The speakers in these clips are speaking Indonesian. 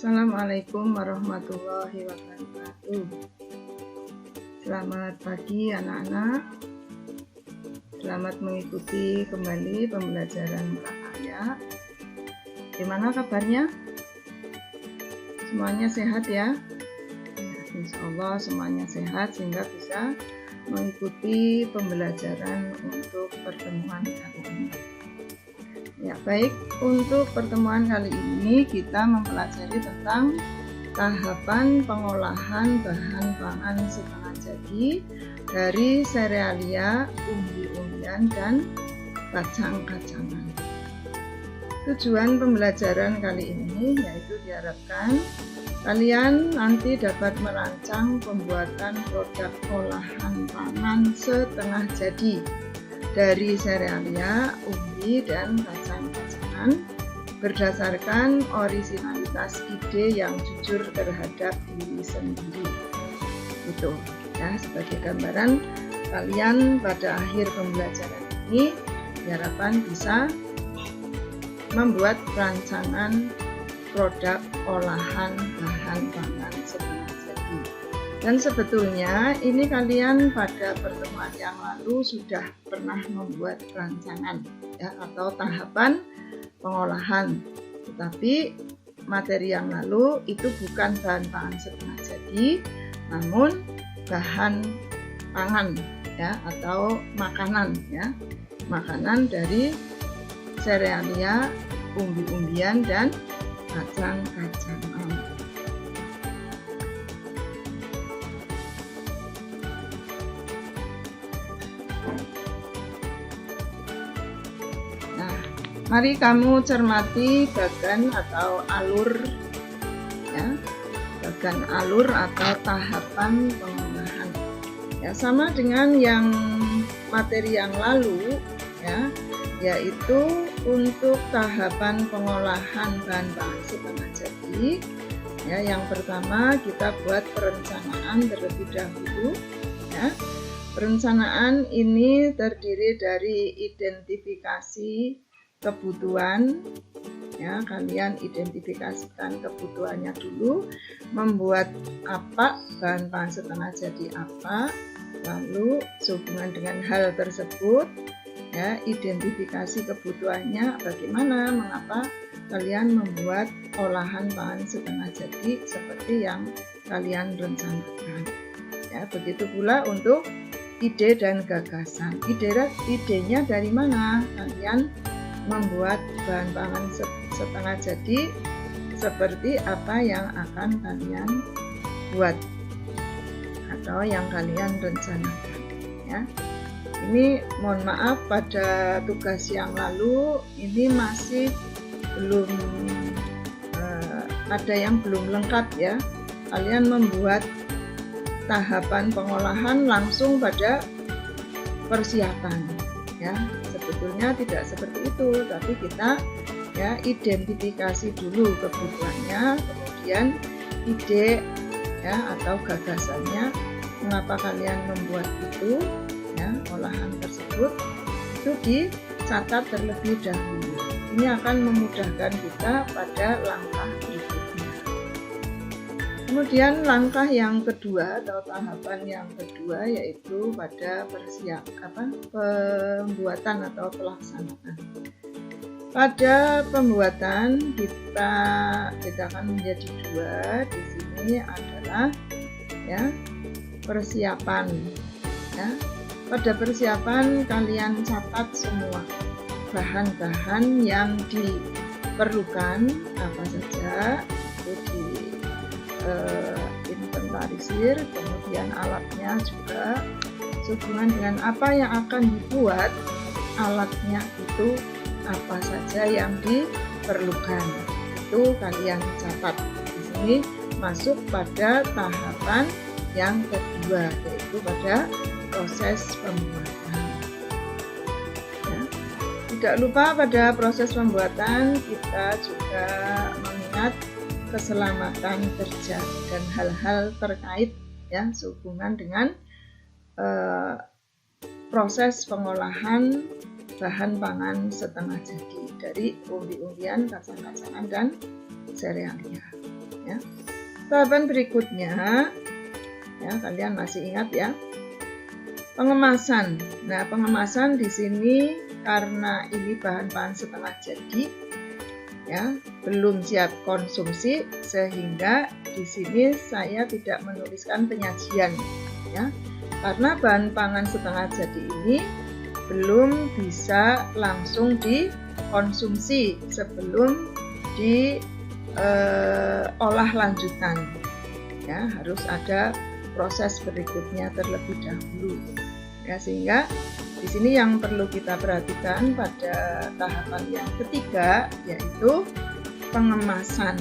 Assalamualaikum warahmatullahi wabarakatuh. Selamat pagi anak-anak. Selamat mengikuti kembali pembelajaran prakarya. Gimana kabarnya? Semuanya sehat ya? Insya Allah semuanya sehat sehingga bisa mengikuti pembelajaran untuk pertemuan kali ini. Ya, baik, untuk pertemuan kali ini kita mempelajari tentang tahapan pengolahan bahan pangan setengah jadi dari serealia, umbi-umbian, dan kacang-kacangan. Tujuan pembelajaran kali ini yaitu diharapkan kalian nanti dapat merancang pembuatan produk olahan pangan setengah jadi dari serealia, umbi, dan kacang-kacangan berdasarkan orisinalitas ide yang jujur terhadap diri sendiri. Itu ya, sebagai gambaran kalian pada akhir pembelajaran ini diharapkan bisa membuat rancangan produk olahan bahan pangan setengah jadi. Dan sebetulnya ini kalian pada pertemuan yang lalu sudah pernah membuat rancangan ya, atau tahapan pengolahan. Tetapi materi yang lalu itu bukan bahan pangan setengah jadi, namun bahan pangan ya, atau makanan ya. Makanan dari serealia, umbi-umbian, dan kacang-kacangan. Mari kamu cermati bagan atau alur ya, bagan alur atau tahapan pengolahan. Ya, sama dengan yang materi yang lalu ya, yaitu untuk tahapan pengolahan bahan pangan setengah jadi. Ya, yang pertama kita buat perencanaan terlebih dahulu ya. Perencanaan ini terdiri dari identifikasi kebutuhan ya, kalian identifikasikan kebutuhannya dulu, membuat apa bahan pangan setengah jadi apa, lalu sehubungan dengan hal tersebut ya, identifikasi kebutuhannya bagaimana, mengapa kalian membuat olahan pangan setengah jadi seperti yang kalian rencanakan ya. Begitu pula untuk ide dan gagasan. Idenya dari mana? Kalian membuat bahan pangan setengah jadi seperti apa yang akan kalian buat atau yang kalian rencanakan ya. Ini mohon maaf pada tugas yang lalu ini masih belum ada yang belum lengkap ya. Kalian membuat tahapan pengolahan langsung pada persiapan ya. Sebetulnya tidak seperti itu, tapi kita ya identifikasi dulu kebutuhannya, kemudian ide ya atau gagasannya mengapa kalian membuat itu ya, olahan tersebut itu dicatat terlebih dahulu. Ini akan memudahkan kita pada langkah berikutnya. Kemudian langkah yang kedua atau tahapan yang kedua yaitu pada pembuatan atau pelaksanaan. Pada pembuatan kita akan menjadi dua. Di sini adalah ya persiapan ya. Pada persiapan kalian catat semua bahan-bahan yang diperlukan apa saja, itu inventarisir, kemudian alatnya juga sehubungan dengan apa yang akan dibuat, alatnya itu apa saja yang diperlukan, itu kalian catat. Di sini masuk pada tahapan yang kedua, yaitu pada proses pembuatan ya. Tidak lupa pada proses pembuatan kita juga mengingat keselamatan kerja dan hal-hal terkait ya sehubungan dengan proses pengolahan bahan pangan setengah jadi dari umbi-umbian, kacang-kacangan, dan serealia. ya. Tahapan berikutnya, ya kalian masih ingat ya, pengemasan. Nah, pengemasan di sini karena ini bahan-bahan setengah jadi, ya, belum siap konsumsi, sehingga di sini saya tidak menuliskan penyajian, ya, karena bahan pangan setengah jadi ini belum bisa langsung dikonsumsi sebelum diolah lanjutan, ya, harus ada proses berikutnya terlebih dahulu, ya, sehingga di sini yang perlu kita perhatikan pada tahapan yang ketiga yaitu pengemasan,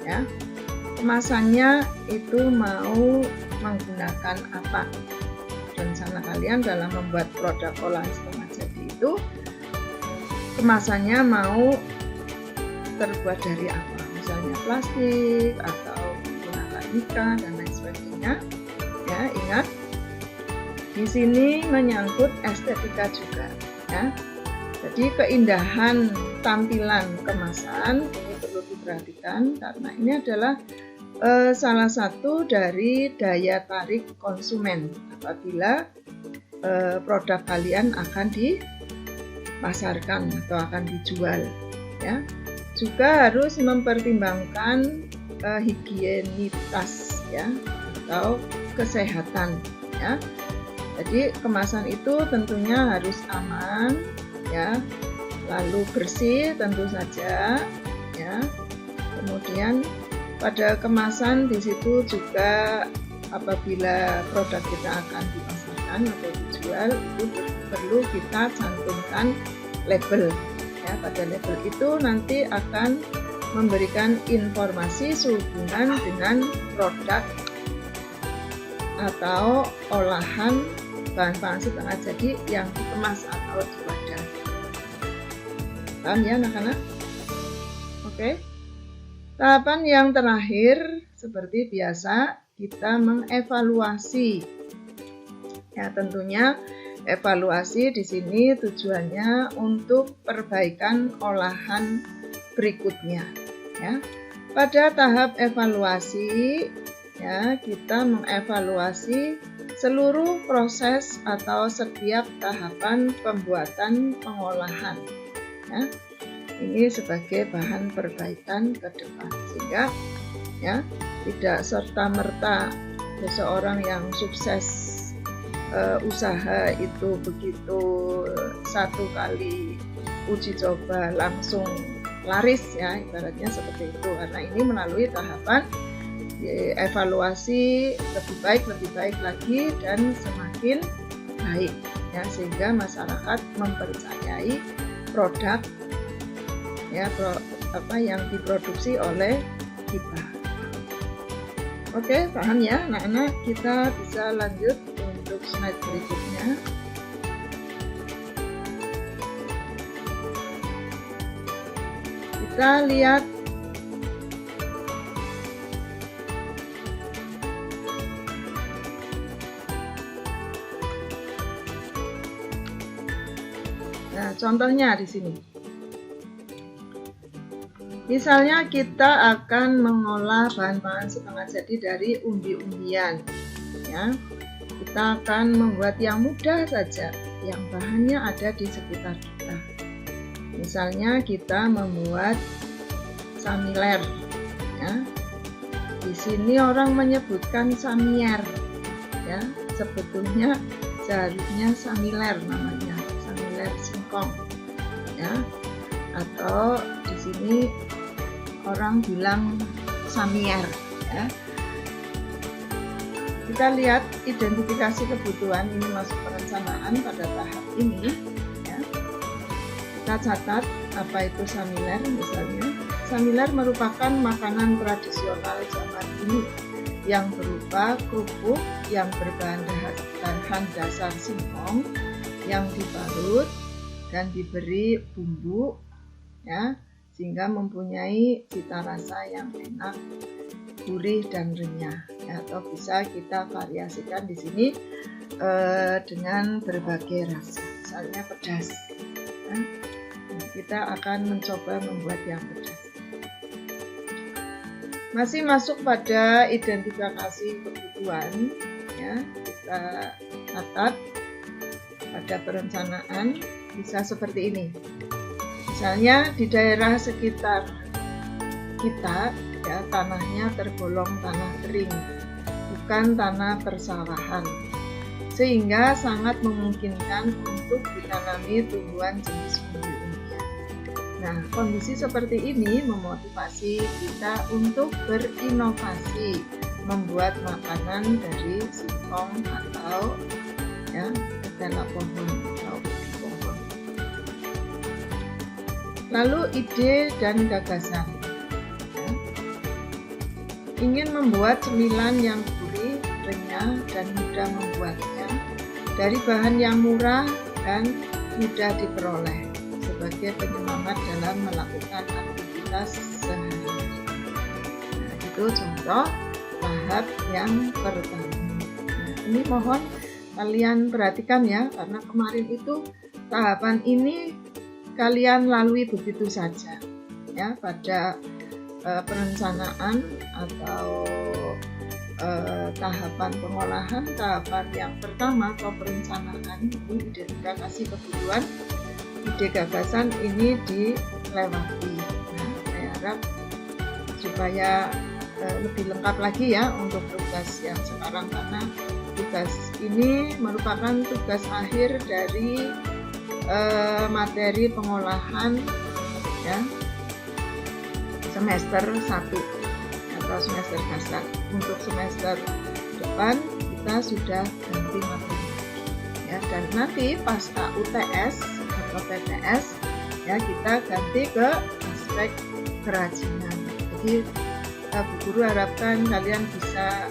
ya. Kemasannya itu mau menggunakan apa? Rencana kalian dalam membuat produk olahan setengah jadi itu kemasannya mau terbuat dari apa? Misalnya plastik atau menggunakan mika dan lain sebagainya. Ya, ingat di sini menyangkut estetika juga, ya. Jadi keindahan tampilan kemasan ini perlu diperhatikan karena ini adalah salah satu dari daya tarik konsumen apabila produk kalian akan dipasarkan atau akan dijual, ya. Juga harus mempertimbangkan higienitas, ya, atau kesehatan, ya. Jadi kemasan itu tentunya harus aman, ya, lalu bersih tentu saja, ya. Kemudian pada kemasan di situ juga apabila produk kita akan dipasarkan atau dijual itu perlu kita cantumkan label, ya. Pada label itu nanti akan memberikan informasi sehubungan dengan produk atau olahan bahan-bahan setengah jadi yang dikemas atau diwadah. Paham ya anak-anak? Oke. Tahapan yang terakhir seperti biasa kita mengevaluasi. Ya, tentunya evaluasi di sini tujuannya untuk perbaikan olahan berikutnya, ya. Pada tahap evaluasi, ya, kita mengevaluasi seluruh proses atau setiap tahapan pembuatan pengolahan, ya. Ini sebagai bahan perbaikan ke depan, sehingga, ya, tidak serta-merta seseorang yang sukses usaha itu begitu satu kali uji coba langsung laris, ya, ibaratnya seperti itu, karena ini melalui tahapan evaluasi lebih baik lagi dan semakin baik, ya, sehingga masyarakat mempercayai produk, ya, yang diproduksi oleh kita. Oke, paham ya anak-anak? Kita bisa lanjut untuk slide berikutnya. Kita lihat contohnya di sini. Misalnya kita akan mengolah bahan-bahan setengah jadi dari umbi-umbian, ya. Kita akan membuat yang mudah saja, yang bahannya ada di sekitar kita. Misalnya kita membuat samiler, ya. Di sini orang menyebutkan samier, ya. Sebetulnya seharusnya samiler namanya, samiler singkong, ya. Atau di sini orang bilang samier, ya. Kita lihat identifikasi kebutuhan ini masuk perencanaan pada tahap ini, ya. Kita catat apa itu samiler. Misalnya samiler merupakan makanan tradisional zaman dulu yang berupa kerupuk yang berbahan dasar singkong yang diparut dan diberi bumbu, ya, sehingga mempunyai cita rasa yang enak, gurih dan renyah, ya. Atau bisa kita variasikan di sini dengan berbagai rasa, misalnya pedas, ya. Kita akan mencoba membuat yang pedas. Masih masuk pada identifikasi kebutuhan, ya, kita catat pada perencanaan bisa seperti ini. Misalnya di daerah sekitar kita, ya, tanahnya tergolong tanah kering, bukan tanah persawahan, sehingga sangat memungkinkan untuk ditanami tumbuhan jenis umbi-umbian. Nah, kondisi seperti ini memotivasi kita untuk berinovasi, membuat makanan dari singkong atau, ya, ketela pohon atau pohon. Lalu ide dan gagasan, ya. Ingin membuat cemilan yang gurih, renyah, dan mudah membuatnya dari bahan yang murah dan mudah diperoleh sebagai penyemangat dalam melakukan aktivitas sehari-hari. Nah, itu contoh tahap yang pertama. Nah, ini mohon kalian perhatikan ya, karena kemarin itu tahapan ini kalian lalui begitu saja, ya, pada perencanaan atau tahapan pengolahan. Tahapan yang pertama atau perencanaan ini identifikasi kebutuhan, ide gagasan ini dilewati. Nah, saya harap supaya lebih lengkap lagi ya untuk tugas yang sekarang, karena tugas ini merupakan tugas akhir dari materi pengolahan, ya, semester 1 atau semester dasar. Untuk semester depan kita sudah ganti materi, ya, dan nanti pasca UTS atau PTS, ya, kita ganti ke aspek kerajinan. Jadi Bu Guru harapkan kalian bisa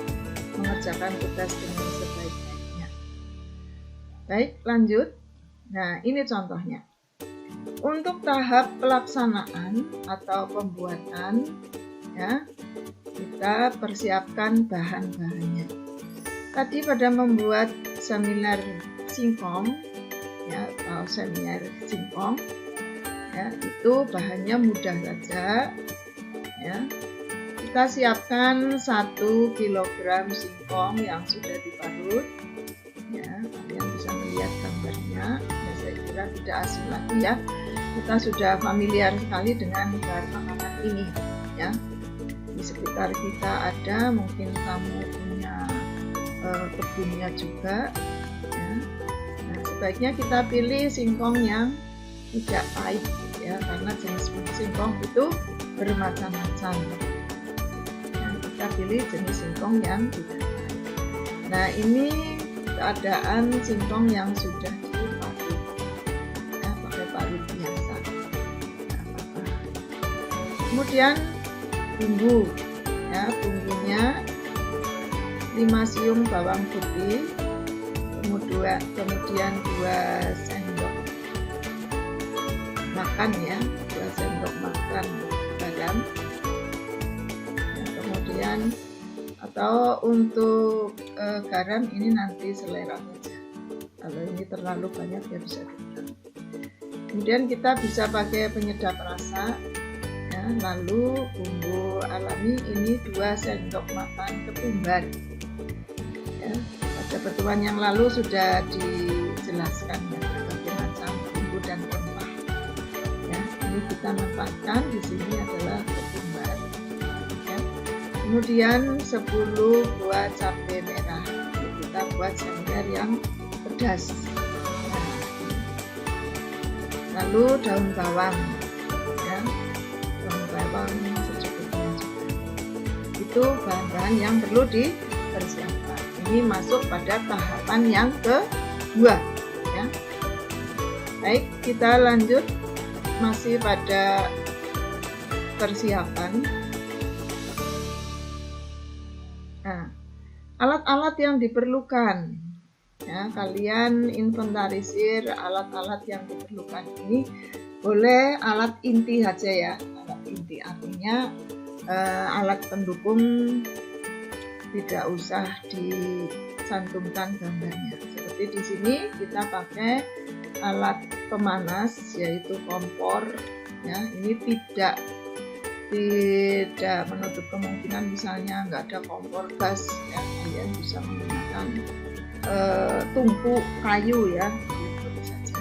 mengerjakan tugas dengan sebaik-baiknya. Baik, lanjut. Nah, ini contohnya. Untuk tahap pelaksanaan atau pembuatan, ya, kita persiapkan bahan-bahannya. Tadi pada membuat seminar singkong, ya, atau seminar singkong, ya, itu bahannya mudah saja, ya. Kita siapkan 1 kg singkong yang sudah diparut, ya, kalian bisa melihat gambarnya, ya, saya kira tidak asing lagi ya, kita sudah familiar sekali dengan bahan makanan ini, ya. Di sekitar kita ada, mungkin kamu punya kebunnya juga, ya. Nah, sebaiknya kita pilih singkong yang tidak pahit, ya, karena jenis singkong itu bermacam-macam. Nah, kita pilih jenis singkong yang tidak pahit. Nah, ini keadaan singkong yang sudah diparut, ya, pakai parut biasa. Kemudian bumbu, ya, bumbunya 5 siung bawang putih, kemudian 2 sendok makan, ya, 2 sendok makan garam, ya, kemudian atau untuk garam ini nanti selera saja, kalau ini terlalu banyak ya bisa dikurang. Kemudian kita bisa pakai penyedap rasa, ya. Lalu bumbu alami ini 2 sendok makan ketumbar, ya. Pada pertemuan yang lalu sudah dijelaskan ya berbagai macam bumbu dan rempah, ya. Ini kita manfaatkan di sini adalah ketumbar, ya. Kemudian 10 buah cabai merah, kita buat seminar yang pedas. Nah, lalu daun bawang, ya, daun bawang secukupnya juga. Itu bahan-bahan yang perlu dipersiapkan. Ini masuk pada tahapan yang kedua, ya. Baik, kita lanjut masih pada persiapan. Nah, alat-alat yang diperlukan, ya, kalian inventarisir alat-alat yang diperlukan ini. Boleh alat inti saja ya, alat inti artinya alat pendukung tidak usah dicantumkan gambarnya. Seperti di sini kita pakai alat pemanas yaitu kompor, ya. Ini tidak tidak menutup kemungkinan misalnya nggak ada kompor gas ya, kalian bisa menggunakan tungku kayu ya, gitu saja.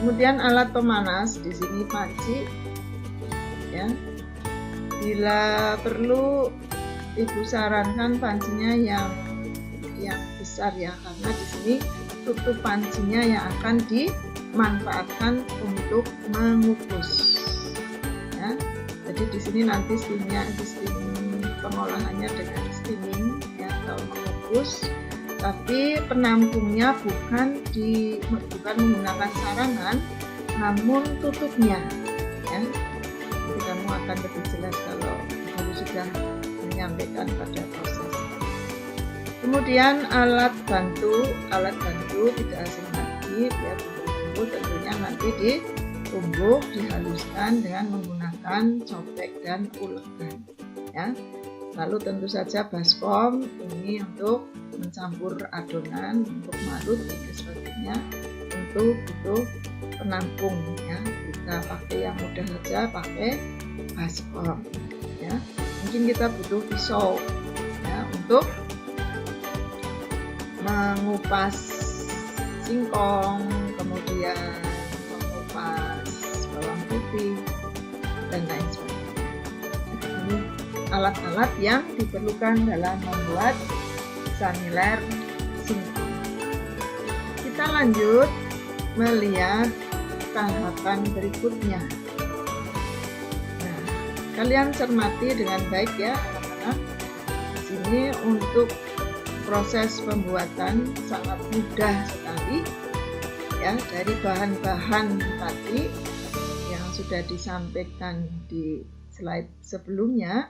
Kemudian alat pemanas di sini panci ya. Bila perlu ibu sarankan pancinya yang besar ya, karena di sini tutup pancinya yang akan dimanfaatkan untuk mengukus ya. Jadi di sini nanti steam pengolahannya dengan steaming ya, atau mengukus, tapi penampungnya bukan menggunakan sarangan, namun tutupnya ya. Jadi kamu akan lebih jelas kalau kamu sudah menyampaikan pada proses. Kemudian alat bantu tidak asing lagi, dia bumbu tentunya nanti ditumbuk, dihaluskan dengan menggunakan cobek dan ulekan ya. Lalu tentu saja baskom ini untuk mencampur adonan, untuk marut dan sebagainya, tentu butuh penampung ya. Kita pakai yang mudah saja, pakai baskom ya. Mungkin kita butuh pisau ya untuk mengupas singkong, kemudian mengupas bawang putih dan lain sebagainya. Ini alat-alat yang diperlukan dalam membuat samiler singkong. Kita lanjut melihat tahapan berikutnya. Nah, kalian cermati dengan baik ya anak-anak. Di sini untuk proses pembuatan sangat mudah sekali ya, dari bahan-bahan tadi yang sudah disampaikan di slide sebelumnya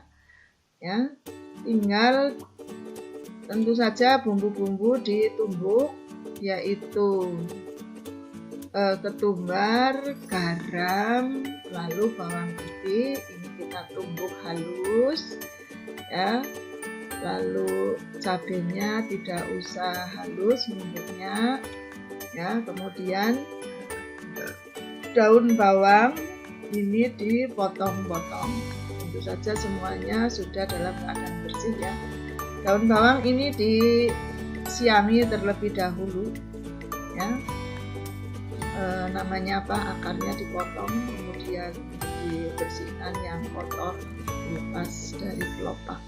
ya. Tinggal tentu saja bumbu-bumbu ditumbuk, yaitu ketumbar, garam, lalu bawang putih ini kita tumbuk halus ya. Lalu cabenya tidak usah halus numbuknya ya. Kemudian daun bawang ini dipotong-potong. Tentu saja semuanya sudah dalam keadaan bersih ya. Daun bawang ini disiami terlebih dahulu ya. Namanya apa, akarnya dipotong, kemudian dibersihkan yang kotor, dilepas dari kelopak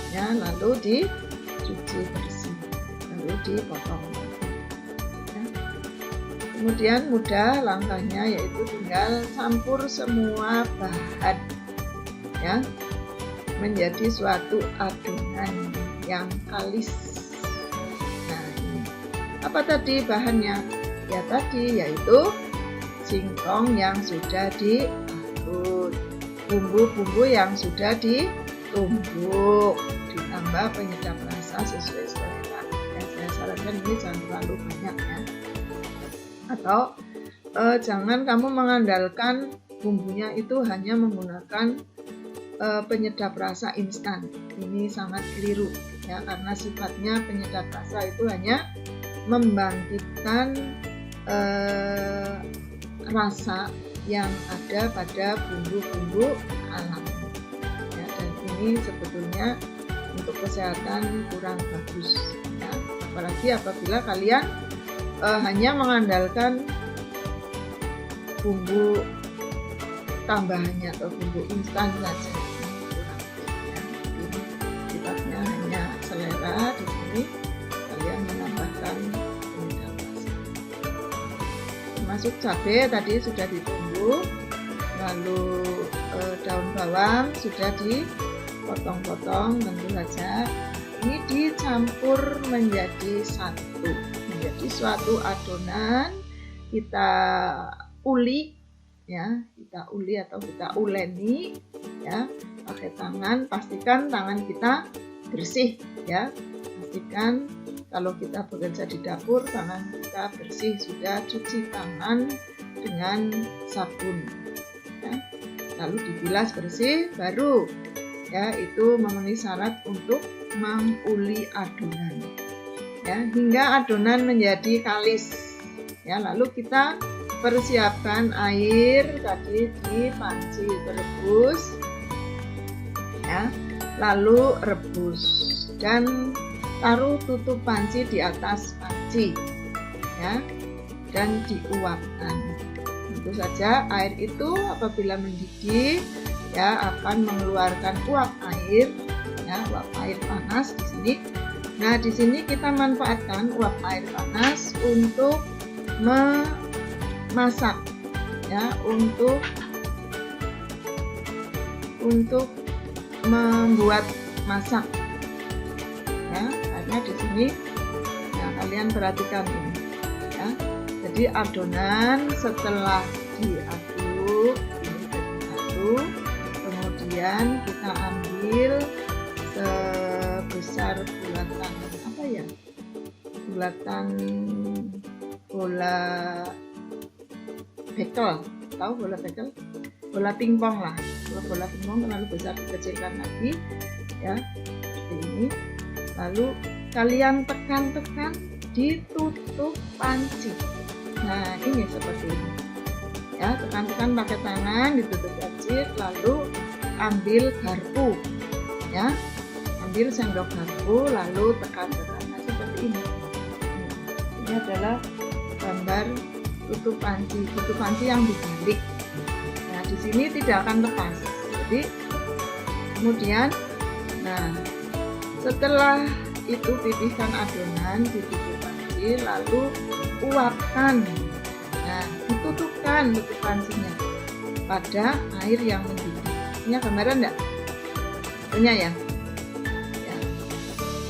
ya, lalu dicuci bersih, lalu dipotong ya. Kemudian mudah langkahnya, yaitu tinggal campur semua bahan ya menjadi suatu adonan yang kalis. Nah, ini apa tadi bahannya? Ya tadi, yaitu singkong yang sudah diparut, bumbu-bumbu yang sudah ditumbuk, ditambah penyedap rasa sesuai selera. Ya, saya sarankan ini jangan terlalu banyak ya. Atau jangan kamu mengandalkan bumbunya itu hanya menggunakan penyedap rasa instan. Ini sangat keliru ya, karena sifatnya penyedap rasa itu hanya membangkitkan rasa yang ada pada bumbu-bumbu alami ya, dan ini sebetulnya untuk kesehatan kurang bagus ya. Apalagi apabila kalian hanya mengandalkan bumbu tambahannya atau bumbu instan saja, kurang ya. Ini sifatnya hanya selera. Di sini kalian menambahkan penyedap rasa, termasuk cabai tadi sudah ditumbuk, lalu daun bawang sudah dipotong-potong tentu saja. Ini dicampur menjadi satu, menjadi suatu adonan. Kita uli ya, kita uli atau kita uleni ya pakai tangan. Pastikan tangan kita bersih ya. Pastikan kalau kita bekerja di dapur tangan kita bersih, sudah cuci tangan dengan sabun ya. Lalu dibilas bersih, baru ya itu memenuhi syarat untuk menguli adonan ya, hingga adonan menjadi kalis ya. Lalu kita persiapkan air tadi di panci, berebus ya, lalu rebus dan taruh tutup panci di atas panci ya, dan diuapkan. Tentu saja air itu apabila mendidih ya akan mengeluarkan uap air ya, uap air panas di sini. Nah, di sini kita manfaatkan uap air panas untuk memasak ya, untuk membuat masak ya. Karena di sini nah, kalian perhatikan ini ya. Jadi adonan setelah diaduk ini jadi satu, kemudian kita ambil sebesar bulatan apa ya, bulatan bola bekel, tahu bola bekel, bola pingpong lah. Kalau bola pingpong terlalu besar dikecilkan lagi ya, seperti ini. Lalu kalian tekan-tekan, ditutup panci. Nah, ini seperti ini ya, tekan-tekan pakai tangan, ditutup panci, lalu ambil garpu ya, ambil sendok garpu, lalu tekan-tekan. Nah, seperti ini. Ini adalah gambar tutup panci yang dibalik. Nah, di sini tidak akan lepas. Jadi kemudian, nah setelah itu pipihkan adonan di tutup panci, lalu uapkan. Nah, ditutupkan tutup pancinya pada air yang mendidih. Punya gambaran enggak? Punya ya? Ya.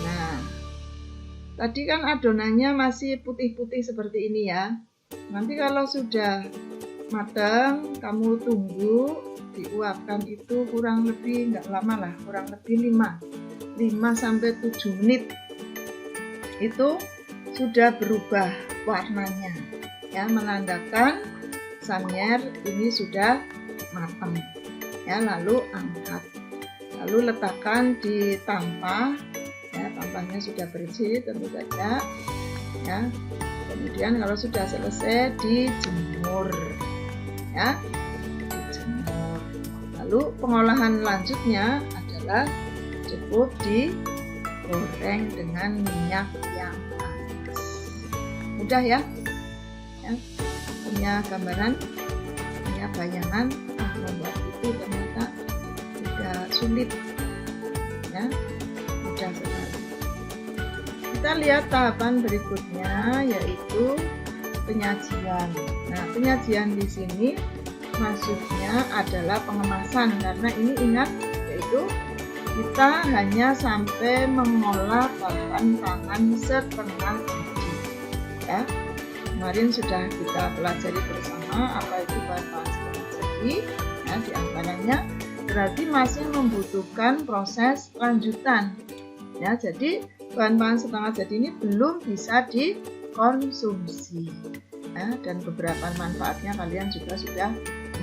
Nah, tadi kan adonannya masih putih-putih seperti ini ya. Nanti kalau sudah matang, kamu tunggu diuapkan itu kurang lebih enggak lama lah, kurang lebih 5-7 menit. Itu sudah berubah warnanya ya, menandakan sanyar ini sudah matang ya. Lalu angkat, lalu letakkan di tampah ya, tampahnya sudah bersih tentu saja ya. Kemudian kalau sudah selesai dijemur ya, dijemur. Lalu pengolahan lanjutnya adalah cukup digoreng dengan minyak yang panas. Mudah ya, ya. Punya gambaran, punya bayangan, membuat itu ternyata tidak sulit ya, mudah sekali. Kita lihat tahapan berikutnya, yaitu penyajian. Nah, penyajian di sini maksudnya adalah pengemasan, karena ini ingat, yaitu kita hanya sampai mengolah bahan pangan setengah jadi ya. Kemarin sudah kita pelajari bersama apa itu bahan pangan setengah jadi ya, diantaranya berarti masih membutuhkan proses lanjutan ya. Jadi bahan pangan setengah jadi ini belum bisa dikonsumsi ya, dan beberapa manfaatnya kalian juga sudah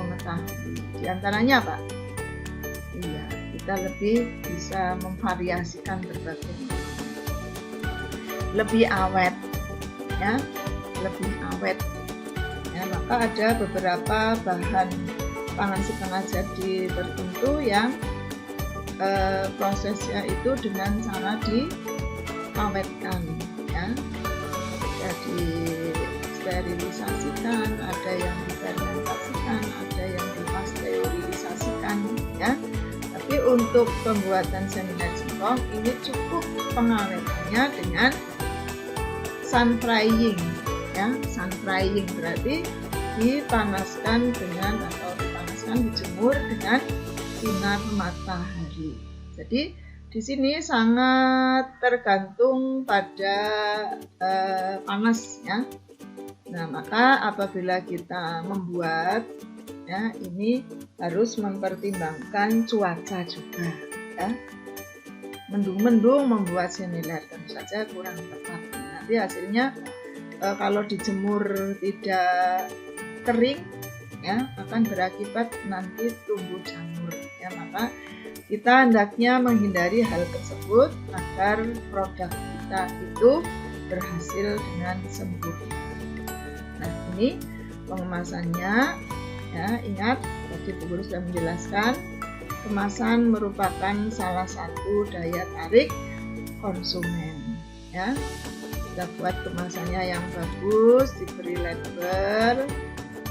mengetahui. Diantaranya apa? Iya, kita lebih bisa memvariasikan berbagai macam, lebih awet ya, lebih awet ya. Maka ada beberapa bahan pangan setengah jadi tertentu yang prosesnya itu dengan cara diawetkan ya, ada disterilisasikan, ada yang difermentasikan, ada yang dipasteurisasikan ya. Tapi untuk pembuatan seminar singkong ini cukup pengawetannya dengan sun frying ya. Sun frying berarti dipanaskan dengan atau dijemur dengan sinar matahari. Jadi di sini sangat tergantung pada panas ya. Nah, maka apabila kita membuat ya, ini harus mempertimbangkan cuaca juga ya. Mendung-mendung membuat seminar tentu saja kurang tepat. Nanti hasilnya kalau dijemur tidak kering ya, akan berakibat nanti tumbuh jamur ya. Maka kita hendaknya menghindari hal tersebut agar produk kita itu berhasil dengan sempurna. Nah, ini pengemasannya. Ya, ingat tadi Bu Guru sudah menjelaskan, kemasan merupakan salah satu daya tarik konsumen. Ya, kita buat kemasannya yang bagus, diberi label,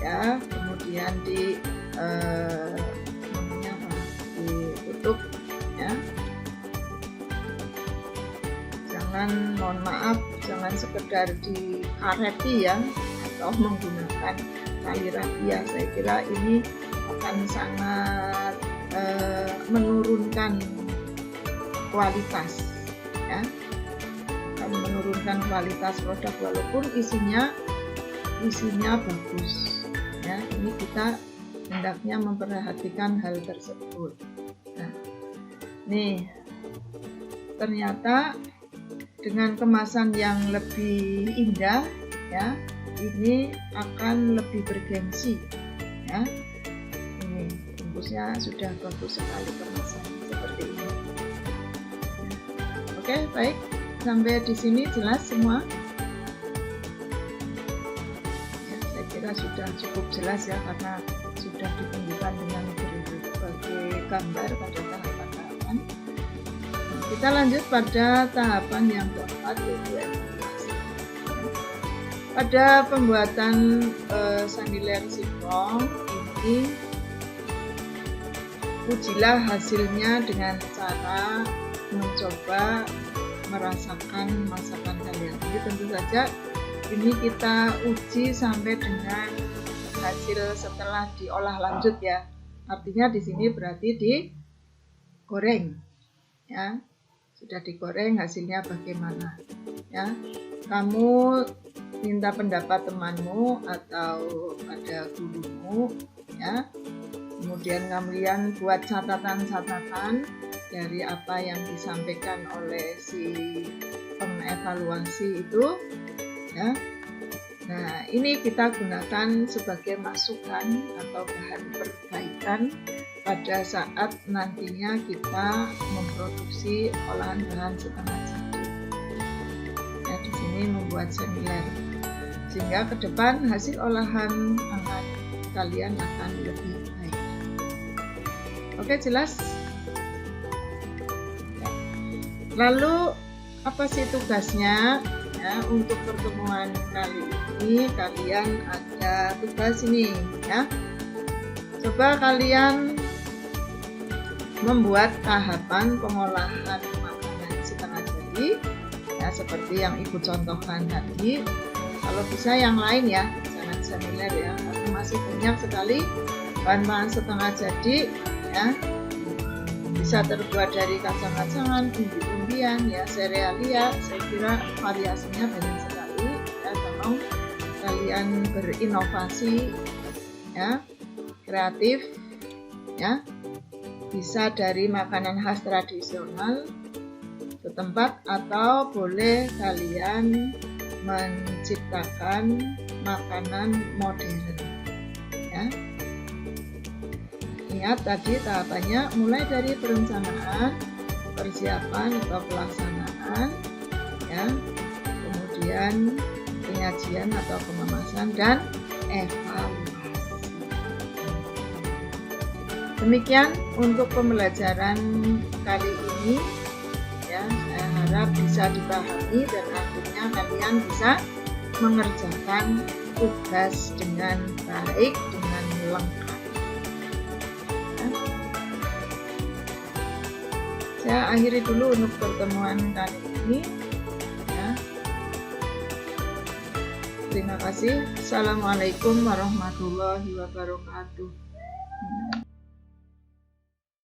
ya, kemudian ditutup, ya. Mohon maaf, jangan sekedar dikareti ya, atau menggunakan tali rafia. Saya kira ini akan sangat menurunkan kualitas, ya, akan menurunkan kualitas produk walaupun isinya bagus, ya. Ini kita hendaknya memperhatikan hal tersebut. Nah, nih ternyata dengan kemasan yang lebih indah, ya, ini akan lebih bergengsi, ya. Ini bungkusnya sudah bagus sekali kemasannya seperti ini. Oke, baik, sampai di sini jelas semua. Ya, saya kira sudah cukup jelas ya, karena sudah ditunjukkan dengan berbagai gambar pada tahapan-tahapan. Kita lanjut pada tahapan yang keempat, yaitu evaluasi. Pada pembuatan saniler singkong ini, ujilah hasilnya dengan cara mencoba merasakan masakan kalian. Jadi tentu saja ini kita uji sampai dengan hasil setelah diolah lanjut ya. Artinya di sini berarti digoreng, ya. Sudah digoreng, hasilnya bagaimana, ya. Kamu minta pendapat temanmu atau pada gurumu, ya. Kemudian kalian buat catatan-catatan dari apa yang disampaikan oleh si pengevaluasi itu, ya. Nah, ini kita gunakan sebagai masukan atau bahan perbaikan pada saat nantinya kita memproduksi olahan bahan setengah jadi. Ya, di sini membuat saniler, sehingga ke depan hasil olahan pangan kalian akan lebih baik. Oke, jelas? Ya. Lalu apa sih tugasnya? Ya, untuk pertemuan kali ini kalian ada tugas ini, ya. Coba kalian membuat tahapan pengolahan makanan setengah jadi, ya, seperti yang Ibu contohkan tadi. Kalau bisa yang lain ya, jangan saniler ya, tapi masih banyak sekali bahan-bahan setengah jadi, ya. Bisa terbuat dari kacang-kacangan, umbi-umbian, ya, serealia. Saya kira variasinya banyak sekali, ya. Tolong kalian berinovasi, ya, kreatif, ya. Bisa dari makanan khas tradisional setempat atau boleh kalian menciptakan makanan modern, ya. Ingat tadi tahapannya mulai dari perencanaan, persiapan atau pelaksanaan, ya, kemudian penyajian atau pengemasan dan evaluasi. Demikian untuk pembelajaran kali ini, ya. Saya harap bisa dipahami dan akhirnya kalian bisa mengerjakan tugas dengan baik, dengan lengkap. Saya akhiri dulu untuk pertemuan kali ini, ya. Terima kasih. Assalamualaikum warahmatullahi wabarakatuh.